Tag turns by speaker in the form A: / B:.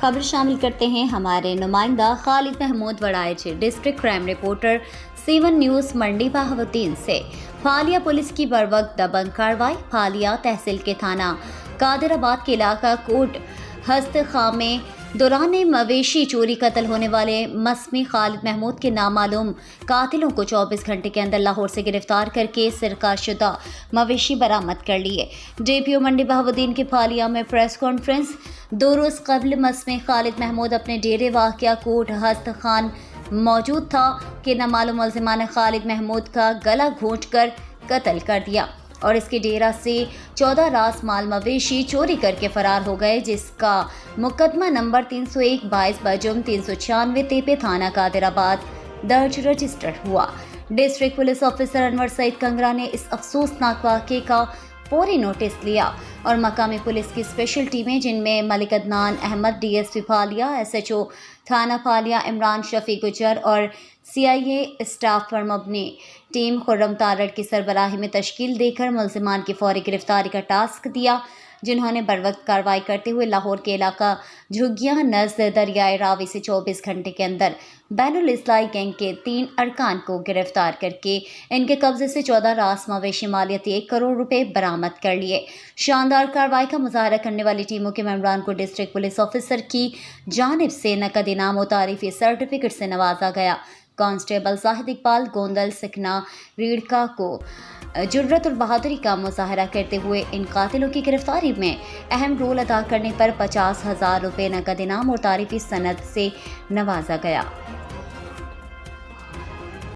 A: خبر شامل کرتے ہیں ہمارے نمائندہ Khalid Mahmood Warraich district crime reporter C1 news Mandi Bahauddin سے۔ پھالیا پولیس کی بروقت دبنگ کارروائی۔ پھالیا تحصیل کے تھانہ قادر آباد کے علاقہ کوٹ ہست خاں میں دوران مویشی چوری قتل ہونے والے مسمی خالد محمود کے نامعلوم قاتلوں کو 24 گھنٹے کے اندر لاہور سے گرفتار کر کے سرقہ شدہ مویشی برآمد کر لیے۔ DPO منڈی بہاوالدین کے پھالیا میں پریس کانفرنس۔ 2 روز قبل مسمی خالد محمود اپنے ڈیرے واقعہ کوٹ ہست خان موجود تھا کہ نامعلوم ملزمان نے خالد محمود کا گلا گھونٹ کر قتل کر دیا اور اس کے ڈیرہ سے 14 راس مال مویشی چوری کر کے فرار ہو گئے، جس کا مقدمہ نمبر 301/22 بجرم 396 تیپے تھانہ قادر آباد درج رجسٹر ہوا۔ ڈسٹرکٹ پولیس آفیسر انور سعید کنگرا نے اس افسوسناک واقعے کا فوری نوٹس لیا اور مقامی پولیس کی اسپیشل ٹیمیں، جن میں ملک عدنان احمد DSP پھالیا، SHO تھانہ پھالیا عمران شفیق گجر اور CIA اسٹاف پر مبنی ٹیم خرم تارڑ کی سربراہی میں تشکیل دے کر ملزمان کی فوری گرفتاری کا ٹاسک دیا، جنہوں نے بروقت کارروائی کرتے ہوئے لاہور کے علاقہ جھگیاں نزد دریائے راوی سے 24 گھنٹے کے اندر بین الاضلاعی گینگ کے 3 ارکان کو گرفتار کر کے ان کے قبضے سے 14 راس مویشی مالیت 1 کروڑ روپے برآمد کر لیے۔ شاندار کارروائی کا مظاہرہ کرنے والی ٹیموں کے ممبران کو ڈسٹرکٹ پولیس آفیسر کی جانب سے نقد انعام و تعریفی سرٹیفکیٹ سے نوازا گیا۔ کانسٹیبل زاہد اقبال گوندل سکنا ریڑکا کو جرأت اور بہادری کا مظاہرہ کرتے ہوئے ان قاتلوں کی گرفتاری میں اہم رول ادا کرنے پر 50,000 روپے نقد انعام اور تعریفی سند سے نوازا گیا۔